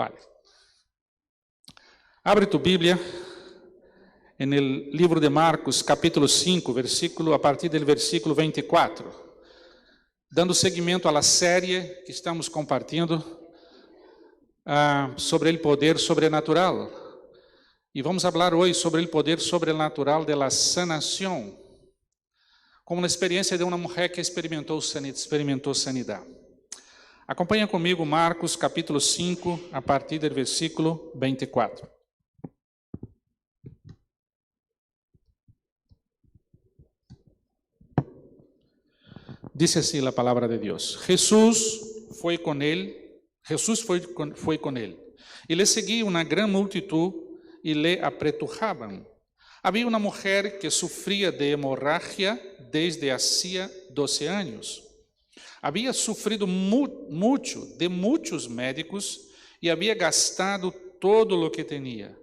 Vale. Abre tu Bíblia en el livro de Marcos, capítulo 5, a partir do versículo 24. Dando seguimento à série que estamos compartilhando sobre o poder sobrenatural. E vamos falar hoje sobre o poder sobrenatural da sanação, como na experiência de uma mulher que experimentou sanidade. Acompanha comigo Marcos, capítulo 5, a partir do versículo 24. Dice así la palabra de Dios. Jesús foi com ele, e le seguia uma grande multitud e le apretujaban. Havia uma mulher que sofria de hemorragia desde hacía 12 anos. Havia sofrido muito de muitos médicos e havia gastado todo o que tinha,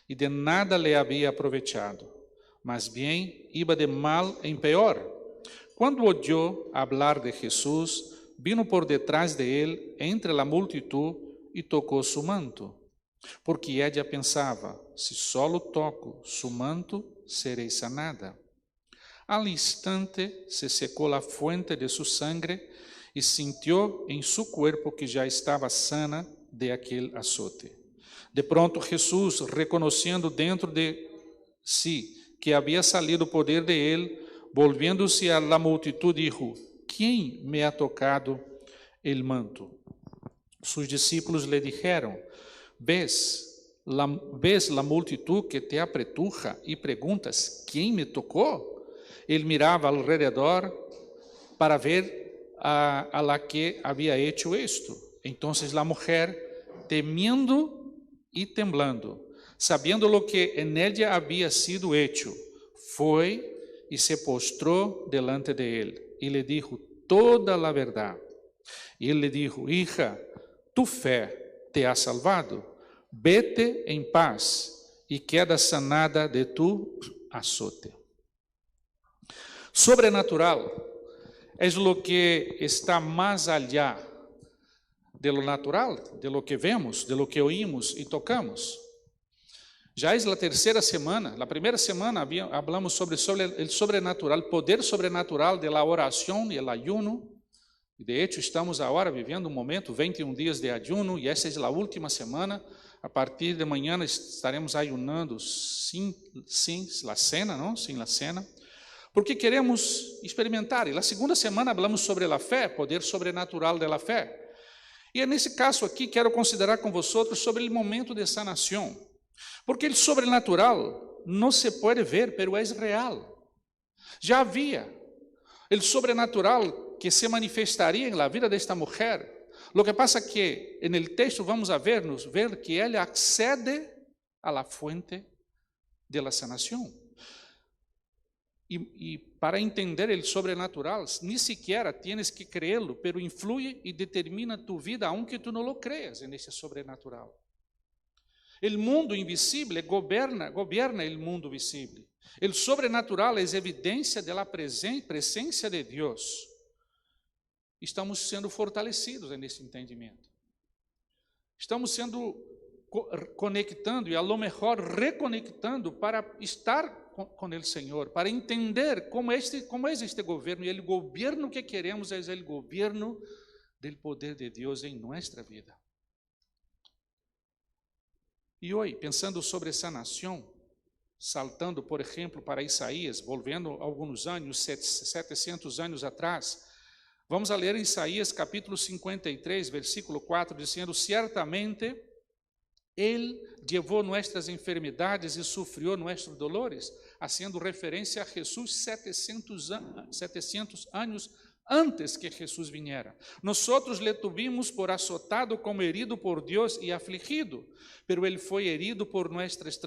e de nada le havia aproveitado, mas bem iba de mal em pior. Quando oyó hablar de Jesús, vino por detrás de él entre la multitud e tocou su manto, porque ella pensava, se solo toco su manto, serei sanada. Al instante se secou la fuente de su sangre e sintió en su cuerpo que já estava sana de aquel azote. De pronto Jesús, reconociendo dentro de sí que había salido poder de él, volviendo-se a la multitud, dijo: ¿Quién me ha tocado el manto? Sus discípulos le dijeron: ¿Ves la multitud que te apretuja y preguntas, ¿quién me tocó? Él miraba alrededor para ver a la que había hecho esto. Entonces la mujer, temiendo y temblando, sabiendo lo que en ella había sido hecho, fue e se postrou delante de ele, e lhe dijo toda a verdade. E ele lhe dijo: Hija, tu fé te ha salvado, vete em paz e queda sanada de tu azote. Sobrenatural é o que está mais allá de lo natural, de lo que vemos, de lo que oímos e tocamos. Já é a terceira semana. Na primeira semana falamos sobre o sobrenatural, o poder sobrenatural da oração e do ayuno. De hecho, estamos agora vivendo um momento, 21 dias de ayuno, e essa é a última semana. A partir de amanhã estaremos ayunando sem a cena, não? Sem a cena, porque queremos experimentar. E na segunda semana falamos sobre a fé, poder sobrenatural da fé. E nesse caso aqui quero considerar com vocês sobre o momento de sanação. Porque o sobrenatural não se pode ver, pero é real. Já havia o sobrenatural que se manifestaria na vida desta mulher. Lo que pasa que no texto vamos a ver que ela accede a la fuente de la sanação. E para entender o sobrenatural, ni siquiera tienes que creerlo, pero influye e determina tu vida, aunque tu não lo creas nesse sobrenatural. O mundo invisível governa o mundo visível. O sobrenatural é evidência da presença de Deus. Estamos sendo fortalecidos nesse entendimento. Estamos sendo conectando e, a lo mejor, reconectando para estar com o Senhor, para entender como é este governo. E o governo que queremos é o governo do poder de Deus em nossa vida. E hoje, pensando sobre essa nação, saltando, por exemplo, para Isaías, volvendo alguns anos, 700 anos atrás, vamos a ler Isaías capítulo 53, versículo 4, dizendo: Ciertamente, Ele levou nossas enfermidades e sofreu nossos dolores, fazendo referência a Jesus 700 anos antes que Jesus viniera. Nosotros le tuvimos por azotado como herido por Dios y afligido, pero él fue herido por nuestras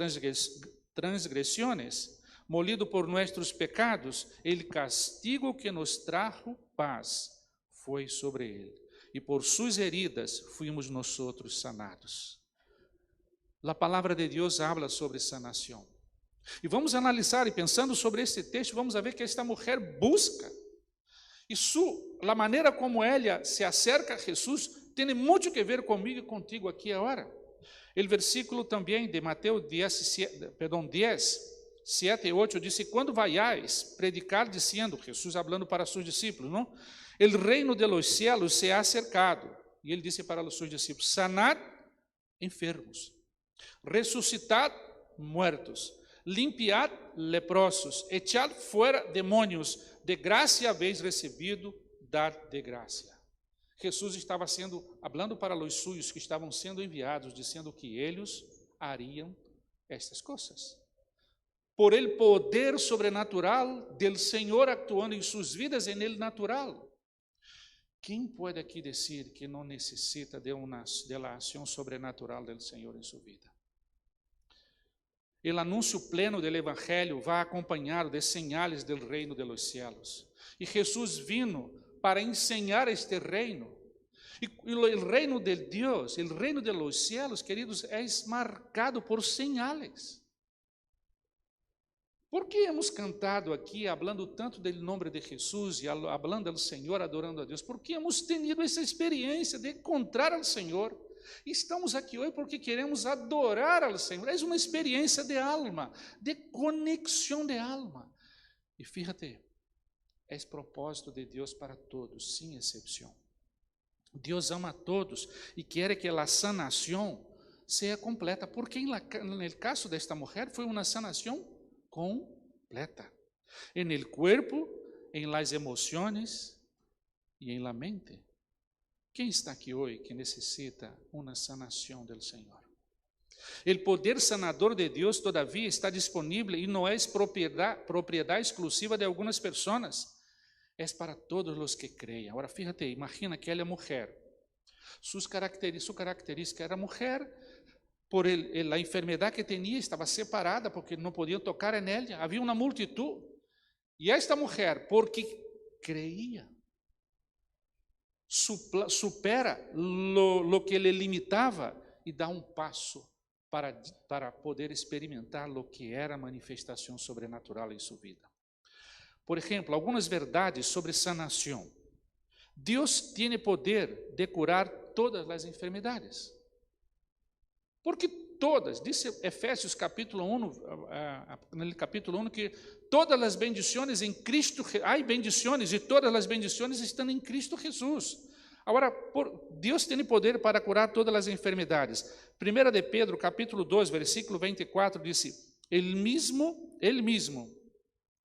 transgresiones, molido por nuestros pecados. El castigo que nos trajo paz foi sobre él, y por sus heridas fuimos nosotros sanados. La palabra de Dios habla sobre sanação. E vamos analisar, e pensando sobre esse texto, vamos ver que esta mulher busca. E a maneira como ela se acerca a Jesus tem muito que ver comigo e contigo aqui agora. O versículo também de Mateus 10, 7 e 8, diz: quando vayáis predicar dizendo, Jesus falando para seus discípulos, não? El reino de los cielos se ha acercado. E ele disse para os seus discípulos: sanad enfermos, resucitad muertos, limpiad leprosos, echad fuera demônios, de graça habéis recebido, dar de graça. Jesus estava falando para os suyos que estavam sendo enviados, dizendo que eles hariam estas coisas. Por el poder sobrenatural del Senhor actuando em suas vidas en el natural. Quem pode aqui dizer que não necessita de la ação sobrenatural del Senhor em sua vida? O anúncio pleno do Evangelho vai acompanhado de señales del reino de los cielos. E Jesus vino para enseñar este reino. E o reino de Deus, o reino de los cielos, queridos, é marcado por señales. Por que hemos cantado aqui, falando tanto do nome de Jesus e falando do Senhor, adorando a Deus? Porque hemos tenido essa experiência de encontrar ao Senhor. Estamos aqui hoje porque queremos adorar ao Senhor. É uma experiência de alma, de conexão de alma. E fíjate, é propósito de Deus para todos, sem exceção. Deus ama a todos e quer que a sanação seja completa. Porque no caso desta mulher foi uma sanação completa, en el cuerpo, en las emociones y en la mente. Quem está aqui hoje que necessita uma sanação do Senhor? O poder sanador de Deus todavia está disponível e não é propriedade exclusiva de algumas pessoas, é para todos os que creem. Agora, fíjate, imagina aquela mulher, sua característica era mulher. Por a enfermidade que tinha, estava separada, porque não podiam tocar nela. Havia uma multitud. E esta mulher, porque creia, supera lo que lhe limitava e dá um passo para poder experimentar lo que era a manifestação sobrenatural em sua vida. Por exemplo, algumas verdades sobre sanação. Deus tem poder de curar todas as enfermidades. Porque todas, diz Efésios capítulo 1, no capítulo 1, que todas as bendições em Cristo, há bendições e todas as bendições estão em Cristo Jesus. Agora, Deus tem poder para curar todas as enfermidades. 1 de Pedro, capítulo 2, versículo 24, diz: Ele mesmo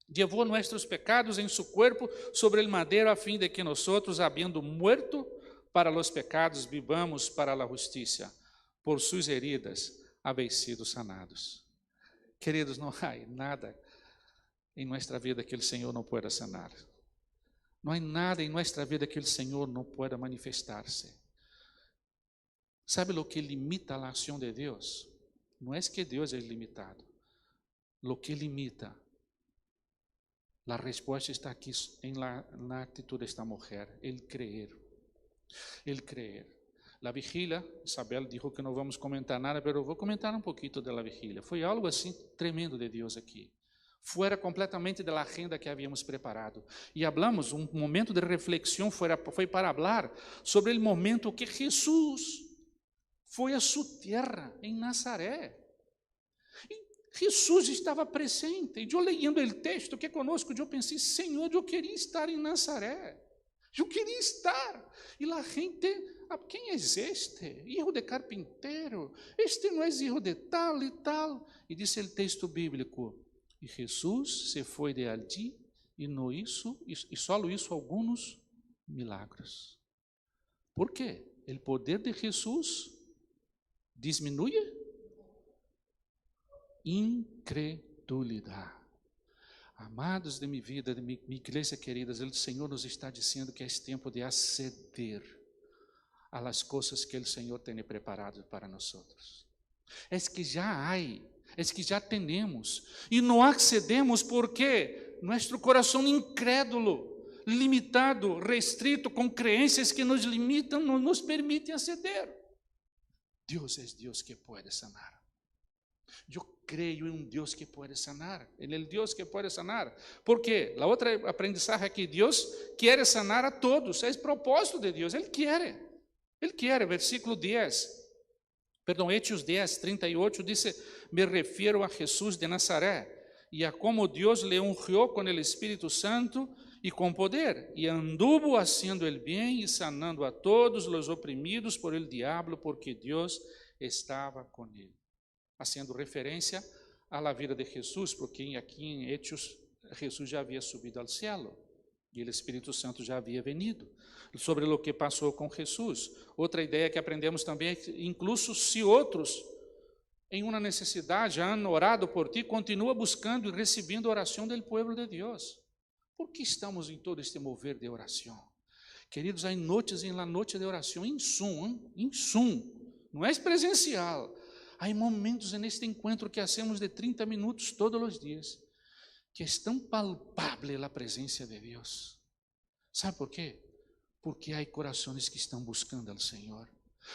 levou nossos pecados em seu corpo sobre el madeiro, a fim de que nós, havendo muerto para os pecados, vivamos para a justiça. Por suas heridas habéis sido sanados. Queridos, não há nada em nossa vida que o Senhor não pueda sanar. Não há nada em nossa vida que o Senhor não pueda manifestar-se. ¿Sabe lo que limita a ação de Deus? Não é que Deus é limitado. Lo que limita, a resposta está aqui na atitude desta mulher, el creer. La vigilia, Isabel dijo que não vamos comentar nada, mas eu vou comentar um pouquinho da vigilia. Foi algo assim tremendo de Deus aqui. Fora completamente da agenda que havíamos preparado. E hablamos, um momento de reflexão foi para falar sobre o momento que Jesus foi a sua terra, em Nazaré. E Jesus estava presente. E eu lendo o texto que conosco, eu pensei, Senhor, eu queria estar em Nazaré. Eu queria estar. E a gente, quem é este? Hijo de carpinteiro. Este não é hijo de tal e tal. E diz o texto bíblico, e Jesus se foi de ali e só hizo alguns milagres. ¿Por quê? O poder de Jesus diminui incredulidade. Amados de minha vida, de minha igreja queridas, o Senhor nos está dizendo que é tempo de aceder a las coisas que o Senhor tem preparado para nós. É que já há, é que já temos, e não accedemos porque nosso coração incrédulo, limitado, restrito, com crenças que nos limitam, não nos permitem aceder. Deus é Deus que pode sanar. Eu creio em um Deus que pode sanar, em el Deus que pode sanar. Porque a outra aprendizagem é que Deus quer sanar a todos, é o propósito de Deus, Ele quer. Ele quer, versículo 10. Hechos 10, 38 dice, me refiero a Jesús de Nazaret y a cómo Dios le ungió con el Espíritu Santo y con poder, y anduvo haciendo el bien y sanando a todos los oprimidos por el diablo, porque Dios estaba con él. Haciendo referencia a la vida de Jesús, porque aquí en Hechos Jesús já havia subido ao cielo e o Espírito Santo já havia venido. Sobre o que passou com Jesus. Outra ideia que aprendemos também é que, incluso se outros, em uma necessidade, han orado por ti, continua buscando e recebendo a oração do povo de Deus. Por que estamos em todo este mover de oração? Queridos, há noites em la noite de oração, em Zoom, não é presencial. Há momentos neste encontro que hacemos de 30 minutos todos os dias, que é tão palpável a presença de Deus. Sabe por quê? Porque há corações que estão buscando ao Senhor.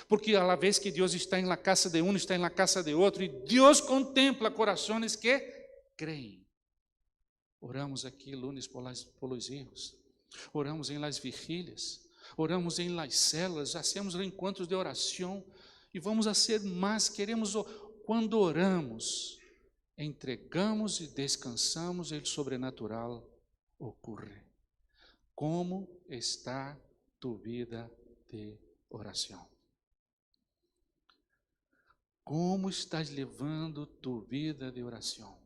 Porque a la vez que Deus está em la casa de um, está em la casa de outro, e Deus contempla corações que creem. Oramos aqui lunes por los hijos, oramos em las vigílias, oramos em las células, hacemos encontros de oração, e vamos a ser mais, quando oramos, entregamos e descansamos, e o sobrenatural ocorre. Como está tu vida de oração? Como estás levando tu vida de oração?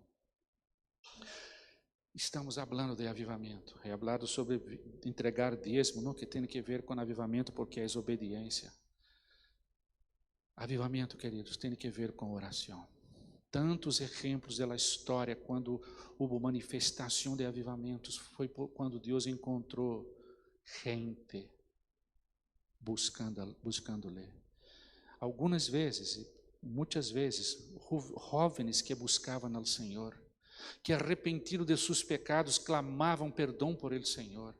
Estamos falando de avivamento. É falado sobre entregar dízimo, não que tem que ver com avivamento, porque é obediência. Avivamento, queridos, tem que ver com oração. Tantos exemplos da história, quando houve manifestação de avivamentos, foi quando Deus encontrou gente buscando-lhe. Algumas vezes, muitas vezes, jovens que buscavam ao Senhor, que arrependidos de seus pecados, clamavam perdão por ele, Senhor.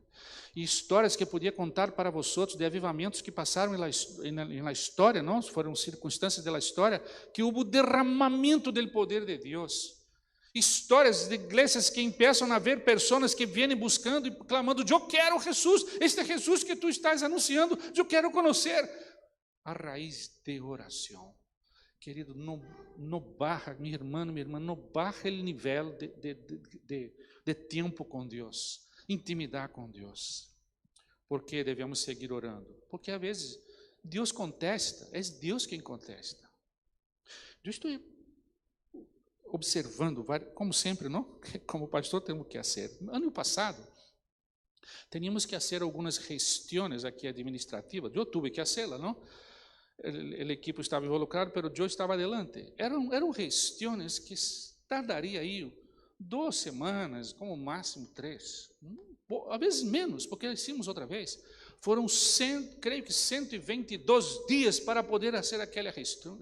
E histórias que eu podia contar para vocês de avivamentos que passaram na história, não? Foram circunstâncias da história que houve derramamento do poder de Deus. Histórias de igrejas que começam a ver pessoas que vêm buscando e clamando: eu quero Jesus, este Jesus que tu estás anunciando, eu quero conhecer. A raiz de oração. Querido, não barra, minha irmã, não barra o nível de tempo com Deus, intimidar com Deus. Por que devemos seguir orando? Porque às vezes Deus contesta, é Deus quem contesta. Eu estou observando, como sempre, não? Como pastor temos que fazer. Ano passado, teníamos que fazer algumas gestões aqui administrativas. Eu tive que fazê-las, não? O equipo estava involucrado, mas eu estava adelante. Eram gestões que tardaria aí 2 semanas, como máximo 3, às vezes menos, porque hicimos outra vez. Foram, creio que 122 dias para poder fazer aquela gestão.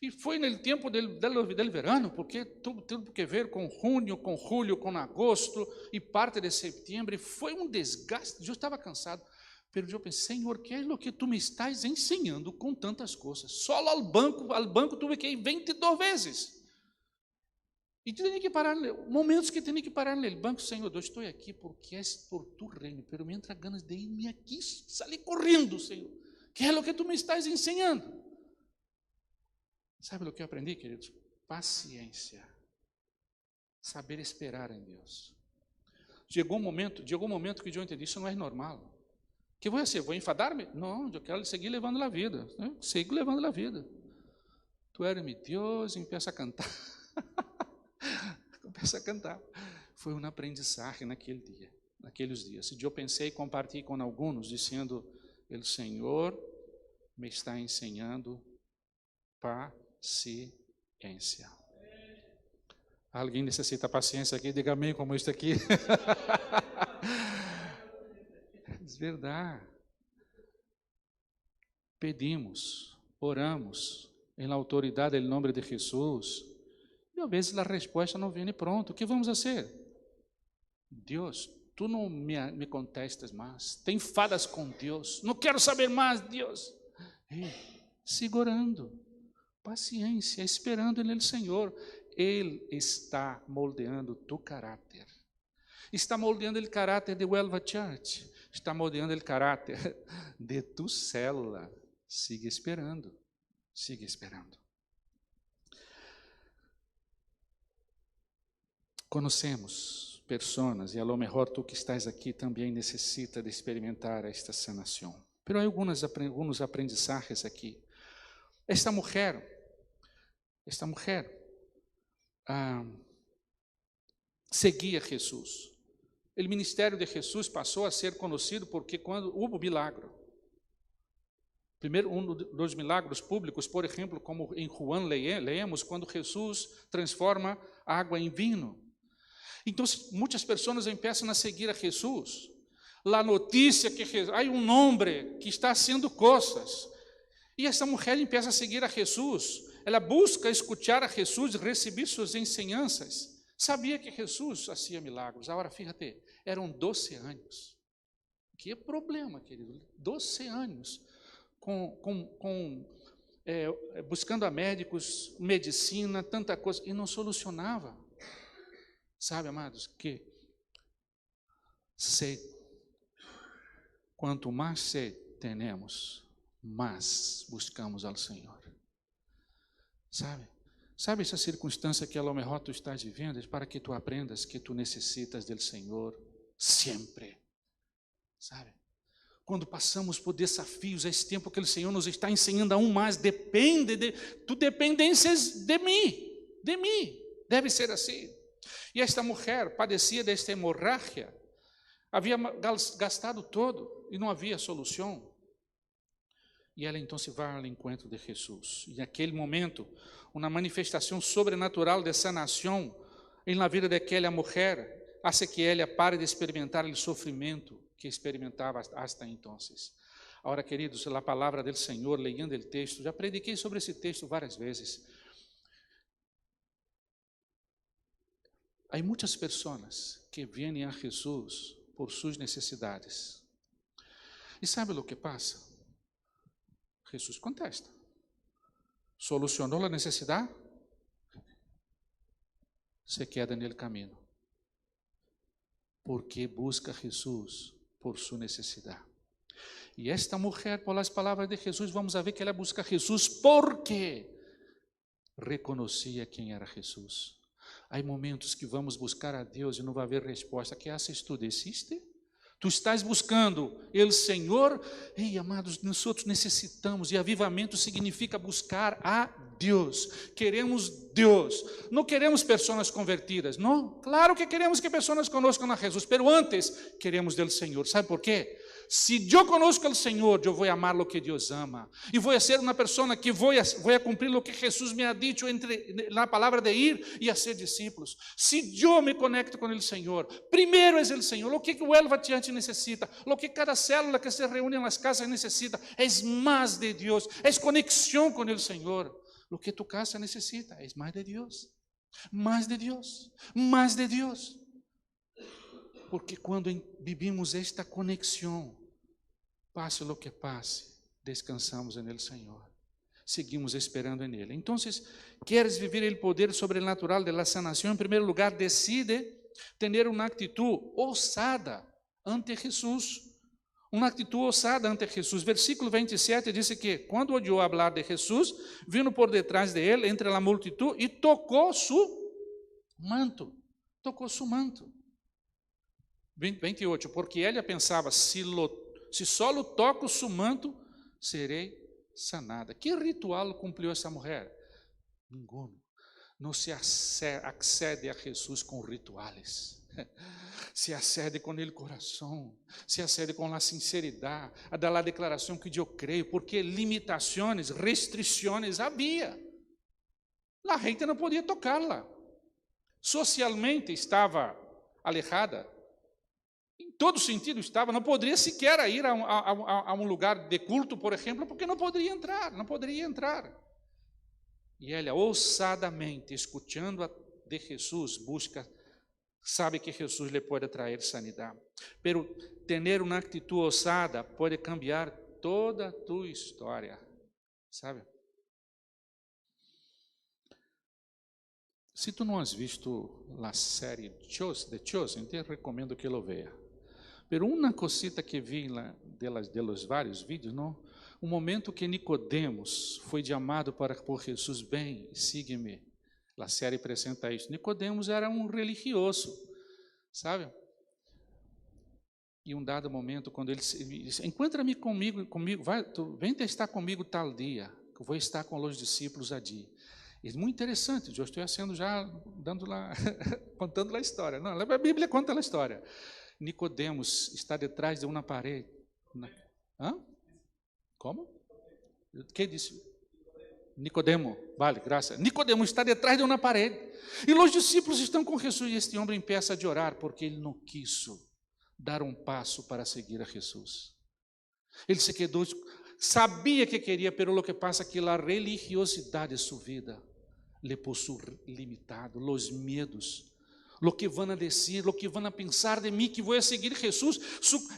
E foi no tempo del verano, porque tudo que ver com junho, com julho, com agosto e parte de setembro. Foi um desgaste, eu estava cansado. Mas eu pensei: Senhor, que é o que tu me estás ensinando com tantas coisas? Só ao banco tive que ir 22 vezes. E tinha que parar, momentos que tinha que parar no banco: Senhor, eu estou aqui porque é por tu reino, mas me entra ganas de ir aqui, sair correndo, Senhor. Que é o que tu me estás ensinando? Sabe o que eu aprendi, queridos? Paciência. Saber esperar em Deus. Chegou um momento que eu entendi: isso não é normal. O que vou fazer? Vou enfadar-me? Não, eu quero seguir levando a vida. Sigo levando a vida. Tu eres meu Deus, e começa a cantar. Começa a cantar. Foi um aprendizagem naqueles dias. E eu pensei e compartilhei com alguns, dizendo: o Senhor me está ensinando paciência. Alguém necessita paciência aqui? Diga amém como isso aqui. É verdade. Pedimos, oramos em la autoridade do nome de Jesus, e às vezes a resposta não vem pronto. O que vamos fazer? Deus, tu não me contestas mais. Te enfadas com Deus. Não quero saber mais, Deus. Segurando, paciência, esperando no Senhor. Ele está moldeando tu caráter. Está moldeando o caráter de Huelva Church. está moldeando o caráter de tu célula. Siga esperando, siga esperando. Conhecemos pessoas, e a lo mejor tu que estás aqui também necessita de experimentar esta sanação. Pero há alguns aprendizajes aqui. Esta mulher seguia Jesus. O ministério de Jesus passou a ser conhecido porque quando houve milagre. Primeiro, dos milagres públicos, por exemplo, como em Juan leemos, quando Jesus transforma água em vinho. Então, muitas pessoas começam a seguir a Jesus. A notícia que há homem que está fazendo coisas. E essa mulher começa a seguir a Jesus. Ela busca escutar a Jesus, receber suas ensinanças. Sabia que Jesus fazia milagres. Agora, fíjate, eram 12 anos. Que problema, querido. 12 anos buscando a médicos, medicina, tanta coisa, e não solucionava. Sabe, amados, que sede, quanto mais sede temos, mais buscamos ao Senhor. Sabe essa circunstância que a lo mejor tu estás vivendo, é para que tu aprendas que tu necessitas do Senhor sempre. Sabe? Quando passamos por desafios, esse tempo que o Senhor nos está ensinando aún mais, tu dependências de mim, deve ser assim. E esta mulher padecia desta hemorragia, havia gastado todo e não havia solução. E ela então se vai ao encontro de Jesus. E naquele momento, uma manifestação sobrenatural de sanação na vida daquela mulher, hace que ela pare de experimentar o sofrimento que experimentava hasta então. Agora, queridos, a palavra do Senhor, lendo o texto, já prediquei sobre esse texto várias vezes. Há muitas pessoas que vêm a Jesus por suas necessidades. E sabe o que passa? Jesus contesta. Solucionou a necessidade? Se queda no caminho. Porque busca Jesus por sua necessidade. E esta mulher, por as palavras de Jesus, vamos ver que ela busca Jesus porque reconhecia quem era Jesus. Há momentos que vamos buscar a Deus e não vai haver resposta. Que haces tu? Desiste? Tu estás buscando o Senhor? Ei, amados, nós outros necessitamos, e avivamento significa buscar a Deus. Queremos Deus. Não queremos pessoas convertidas, não. Claro que queremos que pessoas conozcam a Jesus, pero antes queremos do Senhor. ¿Sabe por quê? Se eu conozco o Senhor, eu vou amar o que Deus ama. E vou ser uma pessoa que vou cumprir o que Jesus me ha dicho na palavra de ir e a ser discípulos. Se eu me conecto com o Senhor, primeiro é o Senhor. O que o El Vatiante necessita, o que cada célula que se reúne nas casas necessita, é mais de Deus, é conexão com o Senhor. O que tu casa necessita é mais de Deus, mais de Deus, mais de Deus. Porque quando vivimos esta conexão, passe o que passe, descansamos no Senhor, seguimos esperando nele. Então, queres viver o poder sobrenatural da sanação? Em primeiro lugar, decide ter uma atitude ousada ante Jesus. Uma atitude ousada ante Jesus. Versículo 27 diz que, quando ouviu falar de Jesus, vindo por detrás de ele, entre a multitud, e tocou su manto. Tocou su manto. 28, porque ela pensava, se só toco su manto, serei sanada. Que ritual cumpriu essa mulher? Nenhum. Não se accede a Jesus com rituais. Se acede com o coração, se acede com a sinceridade, a dar a declaração que eu creio, porque limitações, restrições havia. A gente não podia tocá-la. Socialmente estava alejada. Em todo sentido estava, não poderia sequer ir a um lugar de culto, por exemplo, porque não poderia entrar. E ela, ousadamente, escutando de Jesus, sabe que Jesus lhe pode trazer sanidade. Pero ter uma atitude ousada pode cambiar toda a tua história, sabe? Se tu não has visto a série The Chosen, te recomendo que lo veja. Pero uma cosita que vi lá de los vários vídeos, não? Um momento que Nicodemos foi chamado por Jesus, bem, siga-me. A série apresenta isso. Nicodemos era um religioso, sabe? E um dado momento, quando ele disse, encontra-me comigo, vai, vem testar comigo tal dia, que eu vou estar com os discípulos ali. É muito interessante, eu estou sendo já dando lá, contando a história. Não, a Bíblia conta a história. Nicodemos está detrás de uma parede. Hã? Como? Quem disse? Nicodemo, vale, graças. Nicodemo está detrás de uma parede. E os discípulos estão com Jesus e este homem empieza a orar porque ele não quis dar um passo para seguir a Jesus. Ele se quedou, sabia que queria, pero lo que pasa que a religiosidade de sua vida le puso limitado, os medos, lo que vão a dizer, lo que vão a pensar de mim, que vou a seguir Jesus.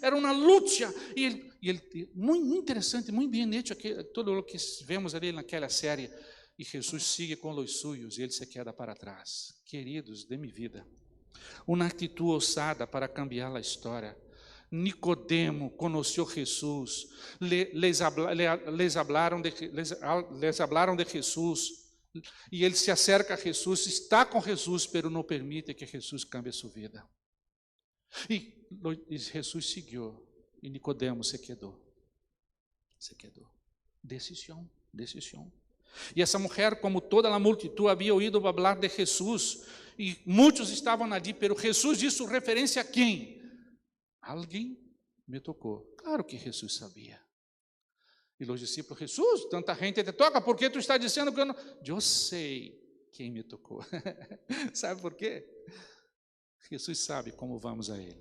Era uma luta. E ele muito interessante, muito bem hecho, todo o que vemos ali naquela série. E Jesus sigue com os suyos e ele se queda para trás. Queridos de minha vida, uma atitude ousada para cambiar a história. Nicodemo conheceu Jesus, les hablaram de Jesus, e ele se acerca a Jesus, está com Jesus, pero não permite que Jesus cambie sua vida. E Jesus seguiu, e Nicodemo se quedou. Decisão. E essa mulher, como toda a multitud, havia ouído falar de Jesus, e muitos estavam ali, pero Jesus disse referência a quem? Alguém me tocou. Claro que Jesus sabia. E os discípulos, Jesus, tanta gente te toca, por que tu está dizendo que eu não? Eu sei quem me tocou. Sabe por quê? Jesus sabe como vamos a Ele.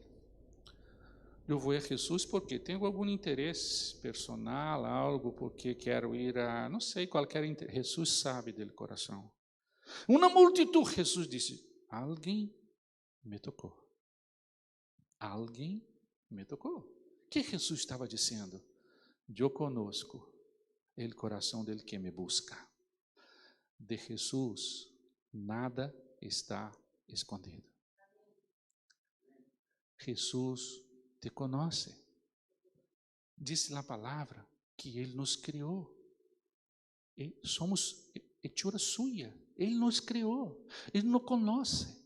Eu vou a Jesus porque tenho algum interesse personal, algo porque quero ir a, não sei, qualquer interesse. Jesus sabe dele coração. Uma multitud, Jesus disse, alguém me tocou. Alguém me tocou. O que Jesus estava dizendo? Eu conosco o coração dele que me busca. De Jesus nada está escondido. Jesus te conhece. Diz a palavra que ele nos criou. E somos hechura suya. Ele nos criou. Ele nos conhece.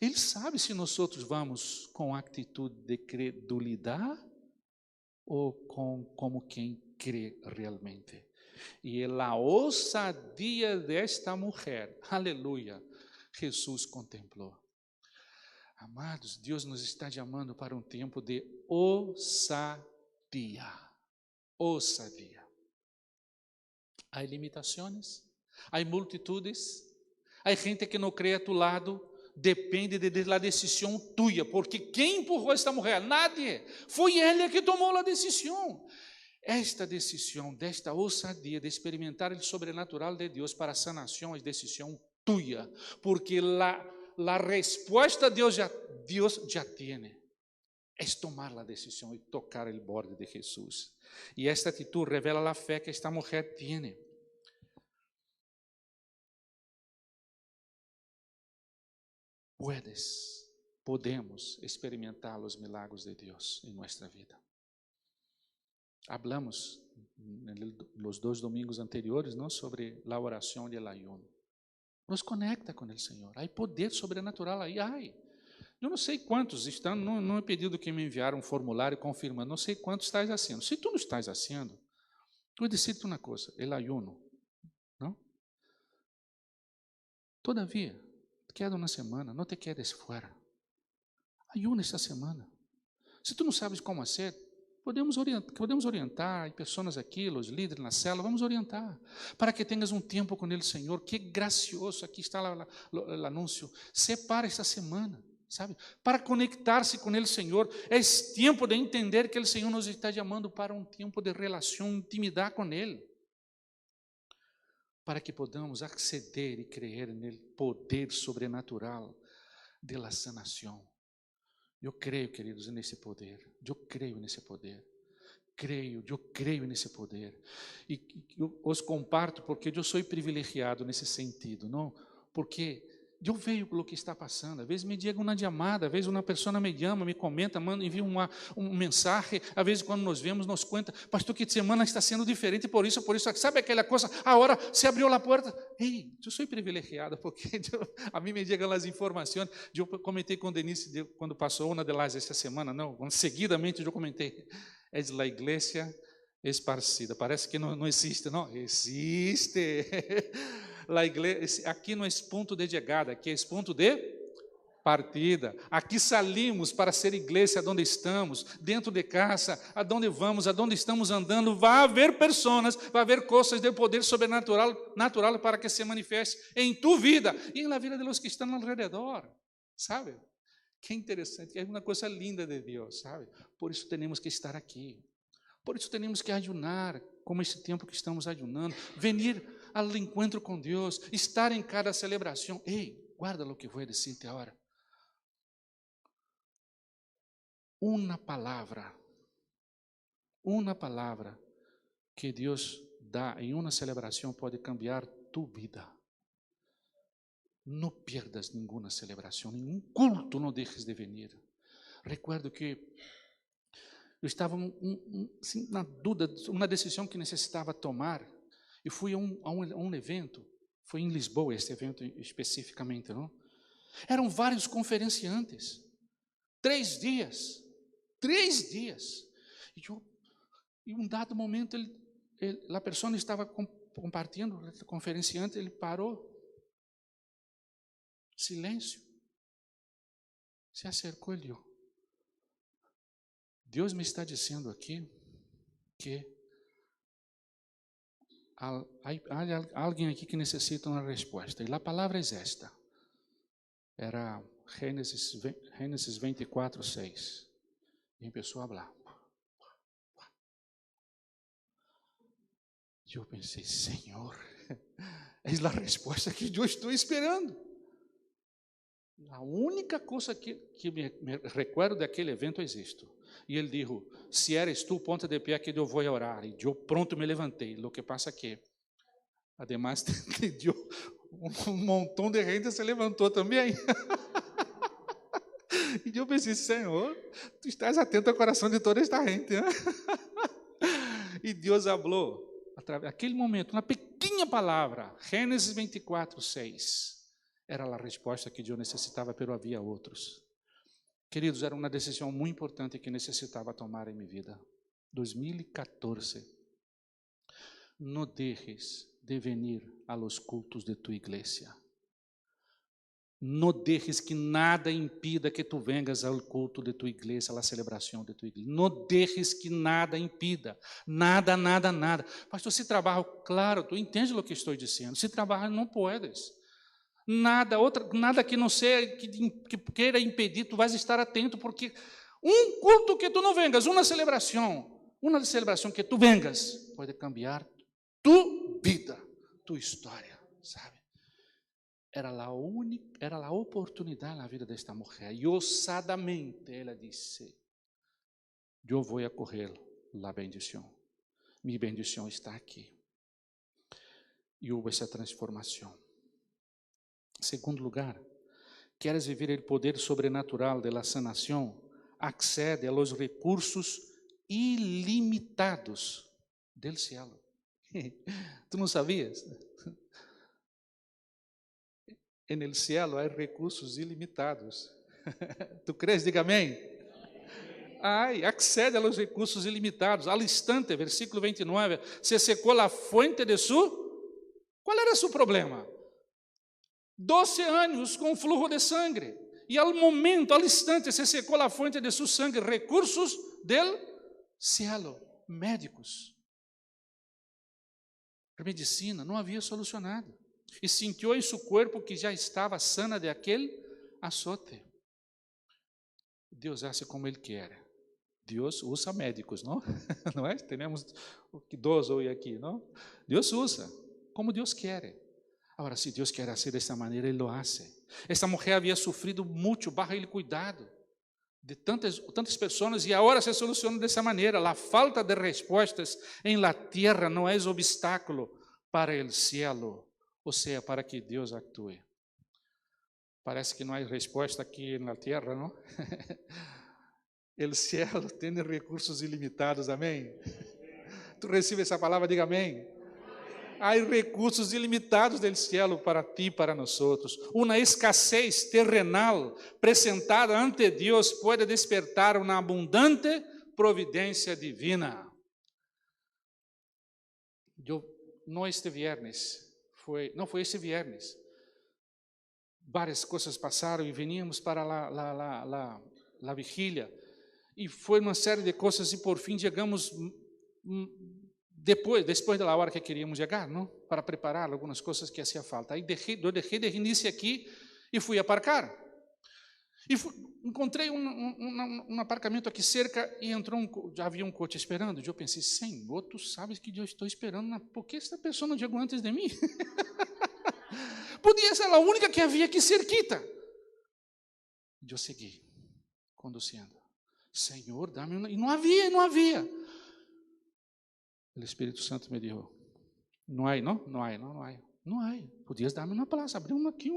Ele sabe se nós vamos com atitude de credulidade ou como quem crê realmente. E a ousadia desta mulher, aleluia, Jesus contemplou. Amados, Deus nos está chamando para um tempo de ousadia. Ousadia. Há limitações, há multitudes, há gente que não crê a tu lado. Depende da decisão tua, porque quem empurrou esta mulher? Nadie. Foi ela que tomou a decisão. Esta decisão, desta ousadia de experimentar o sobrenatural de Deus para a sanação é decisão tua, porque a resposta Deus já tem. É tomar a decisão e tocar o borde de Jesus. E esta atitude revela a fé que esta mulher tem. Podemos experimentar os milagres de Deus em nossa vida. Hablamos nos 2 domingos anteriores, não, sobre a oração e o ayuno. Nos conecta com o Senhor. Há poder sobrenatural aí. Eu não sei quantos estão, não é pedido que me enviaram um formulário confirmando, não sei quantos estás fazendo. Se tu não estás fazendo, eu decido uma coisa, o ayuno, não? Todavia, queda uma semana, não te quedes fora. Ayuna esta semana. Se tu não sabes como fazer, podemos orientar, pessoas aqui, os líderes na célula, vamos orientar, para que tenhas um tempo com ele, Senhor. Que gracioso, aqui está o anúncio. Separa esta semana, sabe? Para conectar-se com ele, Senhor. É tempo de entender que o Senhor nos está chamando para um tempo de relação, intimidade com ele. Para que podamos acceder e crer no poder sobrenatural da sanação. Eu creio, queridos, nesse poder. Eu creio nesse poder. Eu creio nesse poder. E eu os comparto porque eu sou privilegiado nesse sentido, não? Porque eu vejo o que está passando. Às vezes me chega uma chamada, às vezes uma pessoa me chama, me comenta, envia uma mensagem. Às vezes quando nos vemos, nos conta, pastor, que semana está sendo diferente, por isso. Sabe aquela coisa, agora se abriu a porta. Ei, eu sou privilegiado, porque a mim me chegam as informações. Eu comentei com Denise, quando passou uma delas essa semana, não, seguidamente eu comentei, é da igreja esparcida. Parece que não existe, não? Existe. A igreja, aqui não é ponto de chegada, aqui é ponto de partida. Aqui saímos para ser igreja onde estamos, dentro de casa, aonde vamos, aonde estamos andando. Vai haver pessoas, vai haver coisas de poder sobrenatural natural para que se manifeste em tu vida e na vida de los que estão ao redor, sabe? Que interessante, é uma coisa linda de Deus, sabe? Por isso temos que estar aqui. Por isso temos que ayunar, como esse tempo que estamos ayunando, venir ao encontro com Deus, estar em cada celebração. Ei, guarda o que vou dizer-te agora. Uma palavra que Deus dá em uma celebração pode cambiar tu vida. Não perdas nenhuma celebração, nenhum culto não deixes de venir. Recuerdo que eu estava assim, na dúvida, uma decisão que necessitava tomar, e fui a um evento, foi em Lisboa este evento especificamente, não? Eram vários conferenciantes, 3 dias, e um dado momento, a pessoa estava compartilhando, o conferenciante, ele parou, silêncio, se acercou e disse: Deus me está dizendo aqui que há alguém aqui que necessita uma resposta. E a palavra é esta. Era Gênesis 24, 6. E começou a falar. E eu pensei, Senhor, é a resposta que eu estou esperando. A única coisa que me recuerdo daquele evento é isto. E ele disse: se eres tu, ponte de pé que eu vou orar. E eu pronto me levantei. O que passa é que, además, um montão de gente se levantou também. E eu pensei, Senhor, tu estás atento ao coração de toda esta gente. Né? E Deus falou, naquele momento, uma pequena palavra, Gênesis 24, 6. Era a resposta que eu necessitava, mas havia outros. Queridos, era uma decisão muito importante que necessitava tomar em minha vida. 2014. Não deixes de venir a los cultos de tu igreja. Não deixes que nada impida que tu vengas ao culto de tua igreja, à celebração de tua igreja. Não deixes que nada impida. Nada. Pastor, se trabalho, claro, tu entende o que estou dizendo. Se trabalho, não podes. Nada que não seja, que queira impedir, tu vais estar atento, porque um culto que tu não vengas, uma celebração que tu vengas, pode cambiar tu vida, tu história, sabe? Era a oportunidade na vida desta mulher, e ousadamente ela disse: eu vou acorrer a bendição, minha bendição está aqui. E houve essa transformação. Segundo lugar, queres viver o poder sobrenatural da sanação? Accede a los recursos ilimitados del cielo. Tu não sabias? En el cielo há recursos ilimitados. Tu crees? Diga amém. Accede a los recursos ilimitados. Al instante, versículo 29, se secou a fuente de su... Qual era seu problema? 12 anos com flujo de sangue. E ao momento, ao instante, se secou a fonte de su sangue. Recursos del cielo. Médicos. A medicina não havia solucionado. E sentiu em seu corpo que já estava sana de aquele azote. Deus hace como Ele quer. Deus usa médicos, não? Não é? Temos 2 hoje aqui, não? Deus usa como Deus quer. Agora, se Deus quer fazer dessa maneira, Ele lo hace. Essa mulher havia sofrido muito, barra ele cuidado de tantas pessoas, e agora se soluciona dessa maneira. A falta de respostas em la tierra não é obstáculo para o cielo, ou seja, para que Deus actue. Parece que não há resposta aqui na terra, não? O cielo tem recursos ilimitados, amém? Tu recebe essa palavra, diga amém. Há recursos ilimitados do cielo para ti e para nós. Uma escassez terrenal presentada ante Deus pode despertar uma abundante providência divina. Não foi este viernes. Várias coisas passaram e veníamos para a vigília. E foi uma série de coisas e por fim chegamos depois da hora que queríamos chegar, não? Para preparar algumas coisas que hacía falta. Aí eu deixei de início aqui e fui aparcar. E encontrei um aparcamento aqui cerca e já havia um coche esperando. Eu pensei, Senhor, tu sabes que eu estou esperando, por que esta pessoa não chegou antes de mim? Podia ser a única que havia aqui cerquita. Eu segui, conduzindo. Senhor, dá-me uma... E não havia. O Espírito Santo me disse, não há. Podias dar-me uma plaza, abrir aqui,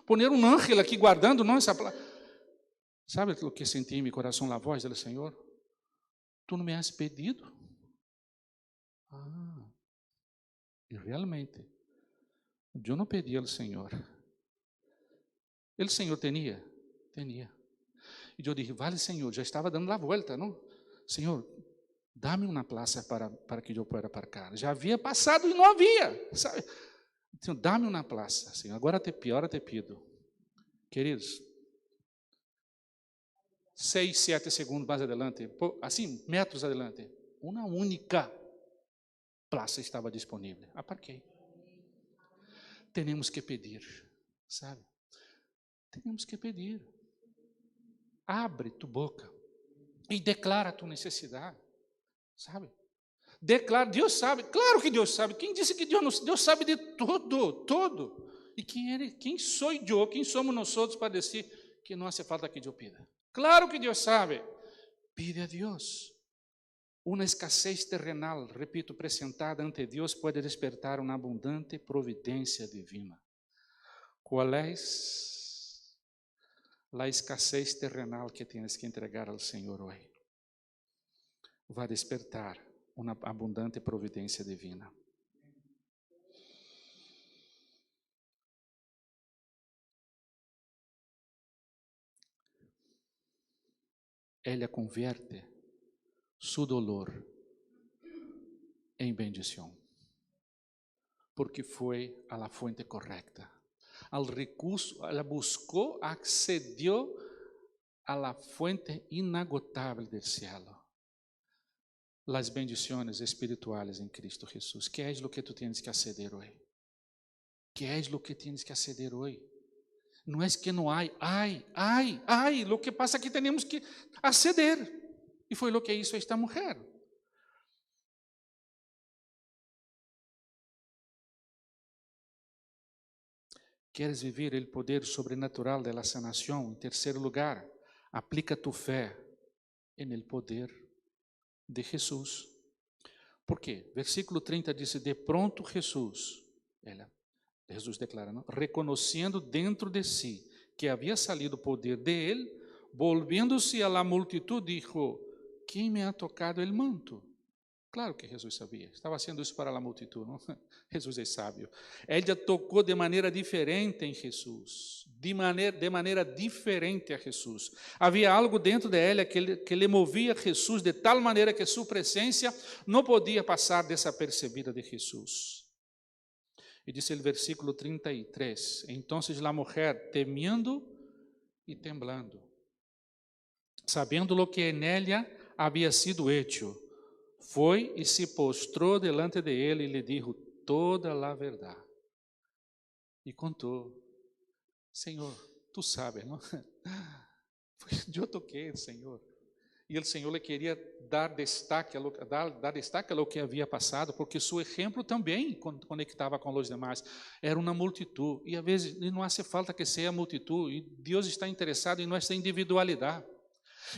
poner um ángel aqui guardando, não essa plaza. Sabe o que senti em meu coração, a voz do Senhor? Tu não me has pedido? E realmente, eu não pedi ao Senhor. O Senhor tinha. E eu disse, vale Senhor, já estava dando a volta, não? Senhor, dá-me uma plaza para que eu possa aparcar. Já havia passado e não havia, sabe? Então, dá-me uma plaza, Senhor. Agora te pido. Queridos, 6, 7 segundos mais adelante, assim, metros adelante, uma única plaza estava disponível. Aparquei. Temos que pedir, sabe? Temos que pedir. Abre tu boca e declara a tua necessidade, sabe? Declara, Deus sabe, claro que Deus sabe. Quem disse que Deus sabe de tudo? E quem sou eu, quem somos nós outros para dizer que não hace falta que eu pida? Claro que Deus sabe. Pide a Deus. Uma escassez terrenal, repito, apresentada ante Deus pode despertar uma abundante providência divina. Qual é a escassez terrenal que tens que entregar ao Senhor hoje? Vai despertar uma abundante providência divina. Ela converte su dolor em bendição, porque foi a la fuente correcta. Al recurso, ela buscou, accedió a la fuente inagotable del cielo. Las bendiciones espirituales en Cristo Jesús. ¿Qué es lo que tú tienes que acceder hoy? ¿Qué es lo que tienes que acceder hoy? No es que no hay, hay. Lo que pasa es que tenemos que acceder. Y fue lo que hizo esta mujer. ¿Quieres vivir el poder sobrenatural de la sanación? En tercer lugar, aplica tu fe en el poder de Jesús. ¿Por qué? Versículo 30 dice, de pronto Jesús declara, ¿no? Reconociendo dentro de sí que había salido poder de él, volviéndose a la multitud, dijo, ¿quién me ha tocado el manto? Claro que Jesus sabia, estava haciendo isso para a multitud, não? Jesus é sábio. Ela tocou de maneira diferente em Jesus, de maneira diferente a Jesus. Havia algo dentro de ela que lhe movia a Jesus de tal maneira que sua presença não podia passar desapercebida de Jesus. E diz o versículo 33, então a mulher, temendo e temblando, sabendo lo que nela havia sido hecho, foi e se postrou delante de ele e lhe dijo toda a verdade. E contou, Senhor, tu sabes, não? Eu toquei, Senhor. E o Senhor lhe queria dar destaque a lo que havia passado, porque seu exemplo também conectava com os demais. Era uma multitud, e às vezes não hace falta que seja multitud, e Deus está interessado em nossa individualidade.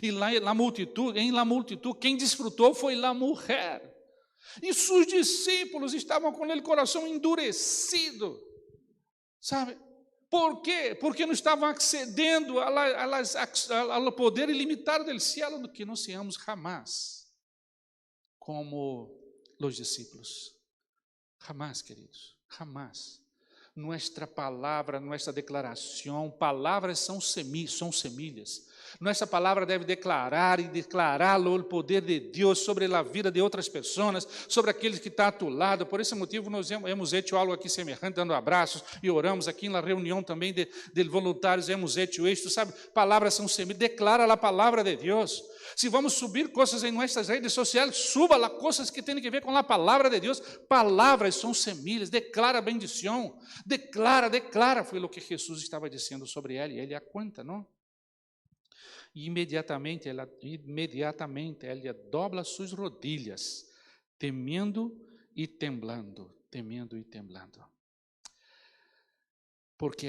E lá em la multitud, quem desfrutou foi a mulher. E seus discípulos estavam com o coração endurecido. Sabe? ¿Por quê? Porque não estavam accedendo ao poder ilimitado do cielo, que não seamos jamás como os discípulos. Jamás, queridos, jamás. Nuestra palavra, nuestra declaração, palavras são semilhas. Nossa palavra deve declarar e declará-lo o poder de Deus sobre a vida de outras pessoas, sobre aqueles que estão a tu lado. Por esse motivo, nós hemos hecho algo aqui semelhante, dando abraços e oramos aqui na reunião também de voluntários. Hemos hecho isto, sabe? Palavras são semilhas. Declara a palavra de Deus. Se vamos subir coisas em nossas redes sociais, suba lá coisas que têm que ver com a palavra de Deus. Palavras são semilhas. Declara a bendição. Declara. Foi o que Jesus estava dizendo sobre ela e ele a conta, não? E imediatamente ela dobra suas rodilhas, temendo e temblando. Porque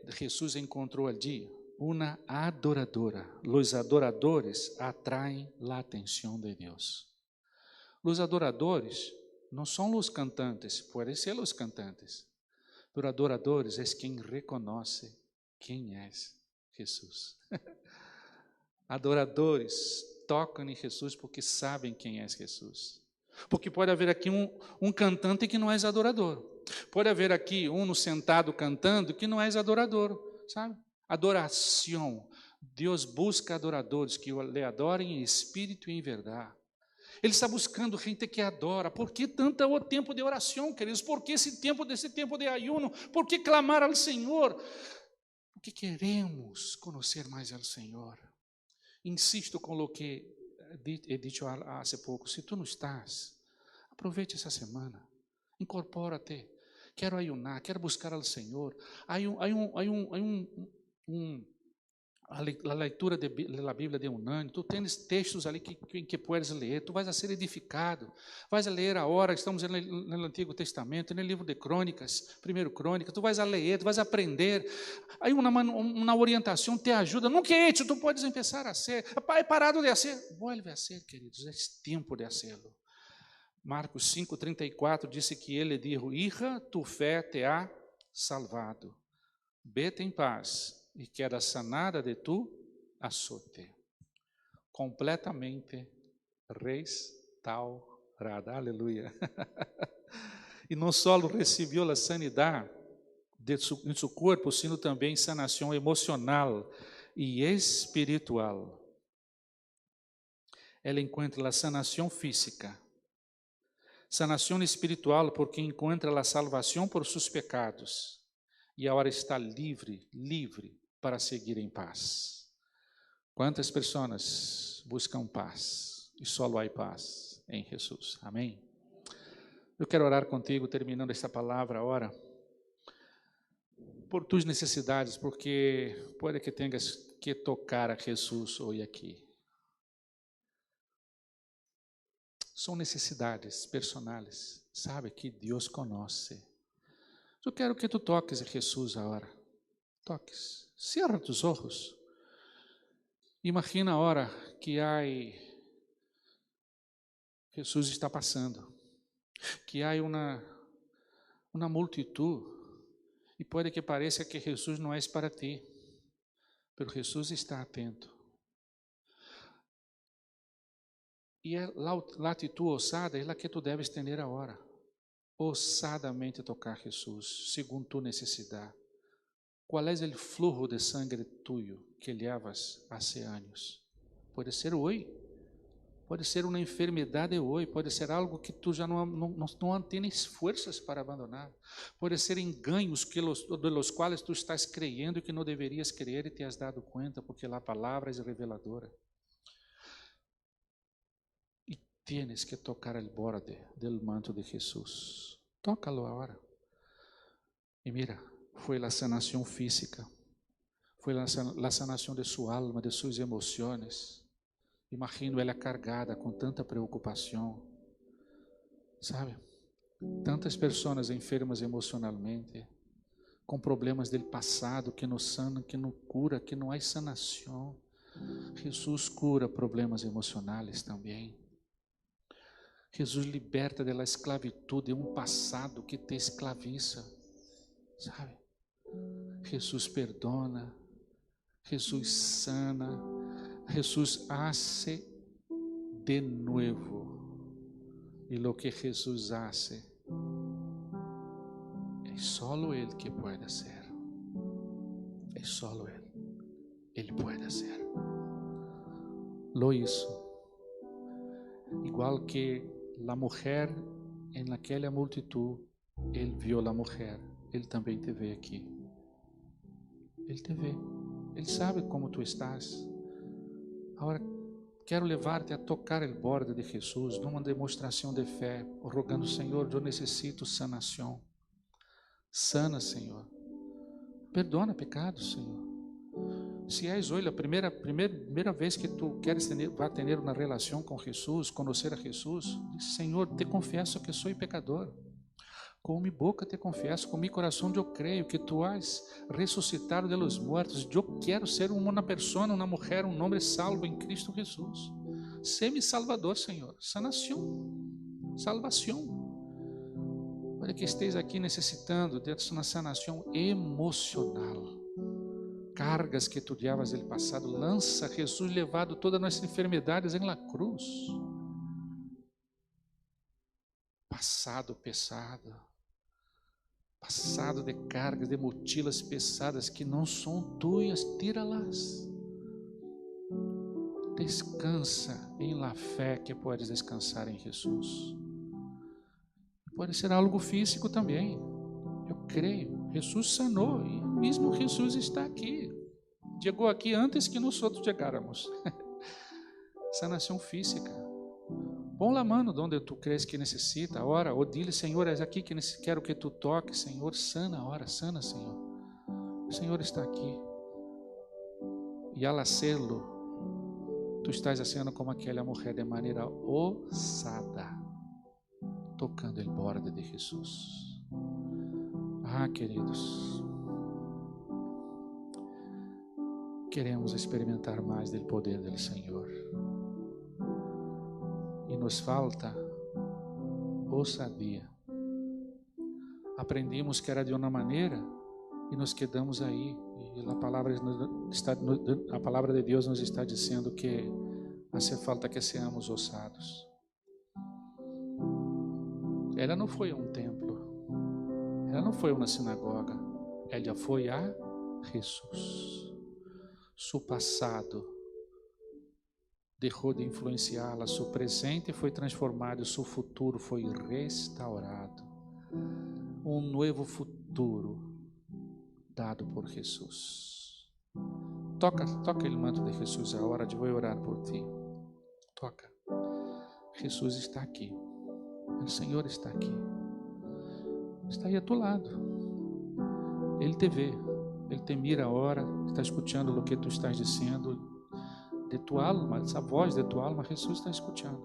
Jesus encontrou ali uma adoradora. Os adoradores atraem a atenção de Deus. Os adoradores não são os cantantes, podem ser os cantantes, mas adoradores é quem reconhece quem é Jesus. Adoradores tocam em Jesus porque sabem quem é Jesus. Porque pode haver aqui um cantante que não é adorador. Pode haver aqui um sentado cantando que não é adorador, sabe? Adoração. Deus busca adoradores que lhe adorem em espírito e em verdade. Ele está buscando gente que adora. Por que tanto o tempo de oração, queridos? Por que esse tempo de ayuno? Por que clamar ao Senhor? Porque queremos conhecer mais ao Senhor. Insisto com o que he dicho há pouco. Se tu não estás, aproveite essa semana. Incorpora-te. Quero ayunar, quero buscar ao Senhor. A leitura da Bíblia de um ano, tu tens textos ali que puedes ler, tu vais a ser edificado, vais a ler a hora, estamos no Antigo Testamento, no livro de Crônicas, 1 Crônica, tu vais a ler, tu vais a aprender, aí uma orientação te ajuda, nunca é hecho, tu podes começar a ser, pai, parado de ser, vuelve a ser, queridos, é tempo de hacerlo. Marcos 5:34 disse que ele dijo, hija, tu fé te ha salvado, vete em paz, e queda sanada de tu azote. Completamente restaurada. Aleluia. E não só recebeu a sanidade em seu corpo, sino também sanação emocional e espiritual. Ela encontra a sanação física, sanação espiritual, porque encontra a salvação por seus pecados, e agora está livre para seguir em paz. Quantas pessoas buscam paz? E só há paz em Jesus. Amém? Eu quero orar contigo, terminando esta palavra, ora, por tuas necessidades, porque pode que tenhas que tocar a Jesus hoje aqui. São necessidades personais, sabe, que Deus conhece. Eu quero que tu toques a Jesus agora. Toques. Cierra tus ojos. Imagina a hora que Jesus está passando, que há uma multitud, e pode que pareça que Jesus não é para ti, mas Jesus está atento. E a atitude ousada é a que tu deves ter agora. Ousadamente tocar Jesus, segundo tu necessidade. Qual é o flujo de sangue tuyo que levas há anos? Pode ser hoje, pode ser uma enfermidade hoje, pode ser algo que tu já não tens forças para abandonar, pode ser enganos de los quais tu estás creyendo que não deverias crer e te has dado conta, porque a palavra é reveladora. E tienes que tocar o borde del manto de Jesus. Tócalo agora. E mira, foi a sanação física, foi a sanação de sua alma, de suas emoções. Imagino ela carregada com tanta preocupação, sabe? Tantas pessoas enfermas emocionalmente, com problemas do passado que não sanam, que não cura, que não há sanação. Jesus cura problemas emocionais também. Jesus liberta da esclavitud de um passado que te esclaviza, sabe? Jesús perdona, Jesús sana, Jesús hace de nuevo. Y lo que Jesús hace, es solo Él que puede hacer. Es solo Él. Él puede hacer. Lo hizo. Igual que la mujer en aquella multitud, Él vio la mujer. Él también te ve aquí. Él te ve. Él sabe cómo tú estás. Ahora, quero levar-te a tocar o borde de Jesus, numa demonstração de fé, rogando, Senhor, eu necessito sanação. Sana, Senhor. Perdona pecados, Senhor. Se és hoje a primeira vez que tu queres vai ter uma relação com Jesus, conhecer a Jesus, diz, Senhor, te confesso que sou pecador. Com minha boca te confesso, com meu coração eu creio que tu has ressuscitado de los muertos. Eu quero ser uma pessoa, uma mulher, um homem salvo em Cristo Jesus. Sé mi Salvador, Senhor. Sanação, salvação. Olha que esteja aqui necessitando de uma sanação emocional. Cargas que tu llevas do passado, lança Jesus levado todas as nossas enfermidades em la cruz. Passado pesado, passado de cargas, de mochilas pesadas que não são tuas, tira-las. Descansa em la fé que podes descansar em Jesus. Pode ser algo físico também. Eu creio. Jesus sanou e mesmo Jesus está aqui. Chegou aqui antes que nós outros chegáramos. Sanação física. Põe a mão onde tu crees que necessita, ora, ou dile, Senhor, é aqui que quero que tu toque, Senhor, sana, ora, sana, Senhor. O Senhor está aqui. E al hacerlo, tu estás haciendo como aquela mulher de maneira ousada, tocando o borde de Jesus. Ah, queridos, queremos experimentar mais do poder do Senhor. E nos falta ousadia. Aprendimos que era de uma maneira e nos quedamos aí. E a palavra de Deus nos está dizendo que hace falta que seamos ousados. Ela não foi a um templo, ela não foi a uma sinagoga, ela foi a Jesus. Seu passado deixou de influenciá-la, seu presente foi transformado, seu futuro foi restaurado. Um novo futuro dado por Jesus. Toca o manto de Jesus agora, eu vou orar por ti. Toca. Jesus está aqui. O Senhor está aqui. Está aí a tu lado. Ele te vê. Ele te mira agora. Está escutando o que tu estás dizendo. De tua alma, essa voz de tua alma, Jesus está escutando.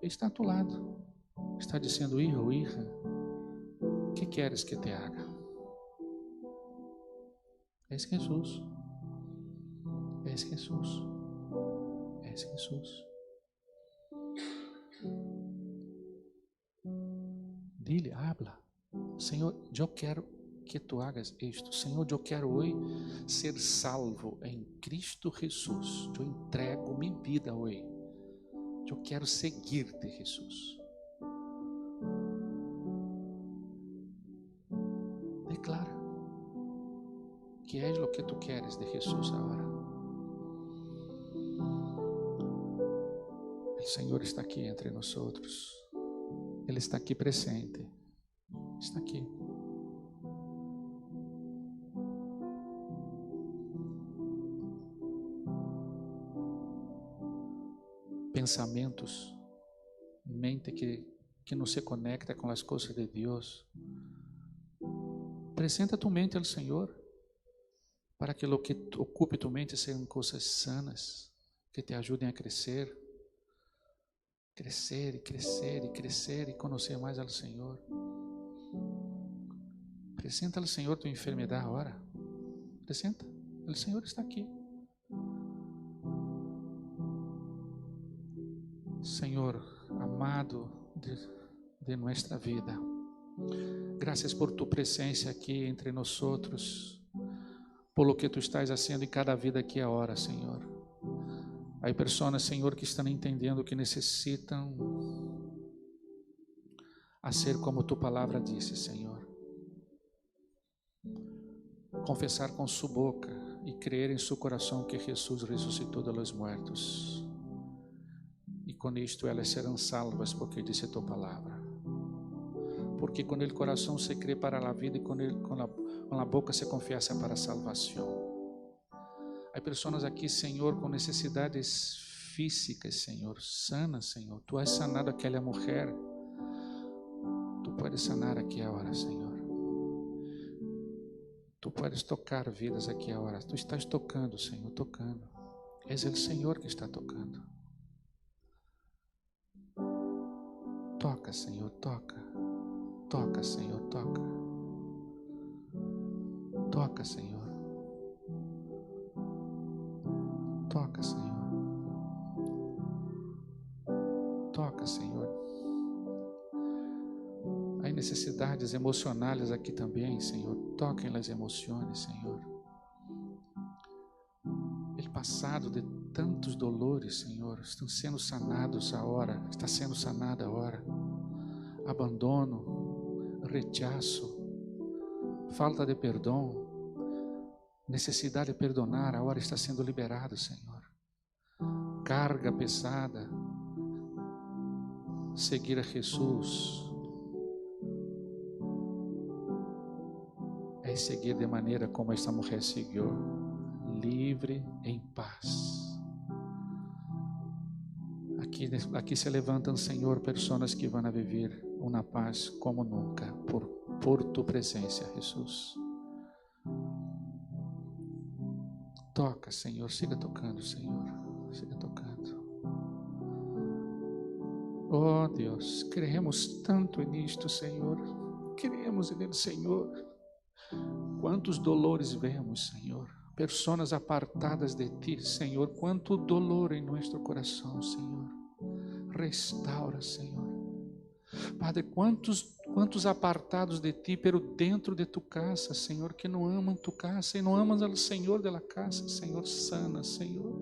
Ele está a tu lado. Está dizendo, hijo, hija, que queres que te haga? É Jesus. É Jesus. É Jesus. Dile, habla. Senhor, eu quero que tu hagas isto. Senhor, eu quero hoje ser salvo em Cristo Jesus. Eu entrego minha vida hoje. Eu quero seguir-te, Jesus. Declara que és o que tu queres de Jesus agora. O Senhor está aqui entre nós. Ele está aqui presente. Está aqui. Pensamentos, mente que não se conecta com as coisas de Deus. Apresenta tu mente ao Senhor, para que o que ocupe tu mente sejam coisas sanas, que te ajudem a crescer e crescer e crescer e conhecer mais ao Senhor. Apresenta ao Senhor tua enfermidade agora. Apresenta, o Senhor está aqui. Senhor amado de nossa vida, Graças por tu presença aqui entre nós outros, por lo que tu estás fazendo em cada vida aqui agora, Senhor. Há pessoas, Senhor, que estão entendendo que necessitam a ser como tu palavra disse, Senhor. Confessar com sua boca e crer em seu coração que Jesus ressuscitou dos mortos. E com isto elas serão salvas, porque disse tua palavra. Porque com o coração se crê para a vida e com a boca se confessa para a salvação. Há pessoas aqui, Senhor, com necessidades físicas, Senhor, sanas, Senhor. Tu has sanado aquela mulher. Tu podes sanar aqui agora, Senhor. Tu podes tocar vidas aqui agora. Tu estás tocando, Senhor, tocando. És o Senhor que está tocando. Toca, Senhor, toca. Toca, Senhor, toca. Toca, Senhor. Toca, Senhor. Toca, Senhor. Há necessidades emocionais aqui também, Senhor. Toquem as emoções, Senhor. O passado de tantos dolores, Senhor, estão sendo sanados agora. Está sendo sanado agora. Abandono, rechaço, falta de perdão, necessidade de perdonar, agora está sendo liberado, Senhor. Carga pesada, seguir a Jesus é seguir de maneira como esta mulher seguiu, livre, em paz. Aqui se levantam, Senhor, pessoas que vão viver uma paz como nunca, por tu presença, Jesus. Toca, Senhor, siga tocando, Senhor, siga tocando. Oh Deus, cremos tanto nisto, Senhor, cremos nele, Senhor. Quantos dolores vemos, Senhor, pessoas apartadas de ti, Senhor, quanto dolor em nosso coração, Senhor. Restaura, Senhor. Padre, quantos apartados de ti, pero dentro de tu casa, Senhor, que não amam tu casa e não amam o Senhor da casa, Senhor, sana, Senhor.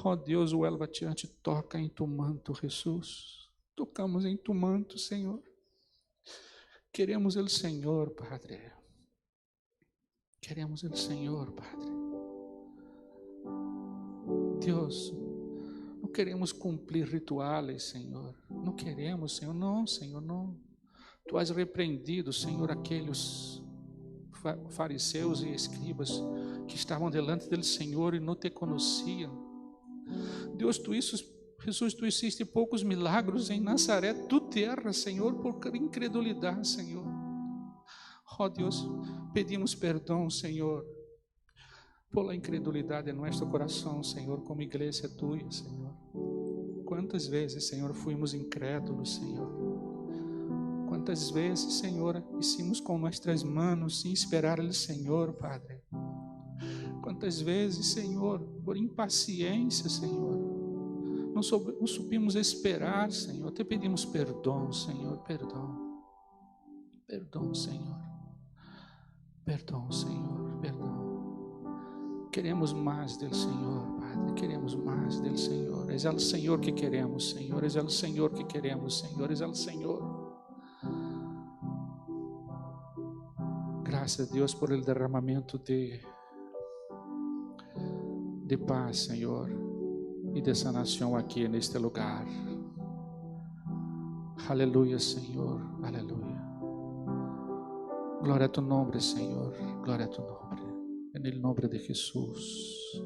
Oh Deus, o Elva Tiante toca em tu manto, Jesus. Tocamos em tu manto, Senhor. Queremos o Senhor, Padre. Queremos o Senhor, Padre. Deus, não queremos cumprir rituais, Senhor. Não queremos, Senhor. Não, Senhor, não. Tu has repreendido, Senhor, aqueles fariseus e escribas que estavam delante do Senhor e não te conheciam. Deus, Jesus, tu hiciste poucos milagros em Nazaré, tu terra, Senhor, por incredulidade, Senhor. Oh Deus, pedimos perdão, Senhor, por incredulidade em nosso coração, Senhor, como igreja tua, Senhor. Quantas vezes, Senhor, fuimos incrédulos, Senhor. Quantas vezes, Senhor, hicimos com nossas mãos sem esperar o Senhor, Padre. Quantas vezes, Senhor, por impaciência, Senhor, não supimos esperar, Senhor. Te pedimos perdão, Senhor, perdão. Perdão, Senhor. Perdão, Senhor, perdão. Queremos mais do Senhor, Padre, queremos mais do Senhor. É o Senhor que queremos, Senhor, é o Senhor que queremos, Senhor, é o Senhor. Graças a Deus por el derramamento de paz, Senhor, e de sanação aqui neste lugar. Aleluia, Senhor, aleluia. Glória a tu nome, Senhor, glória a tu nome. En el nombre de Jesús.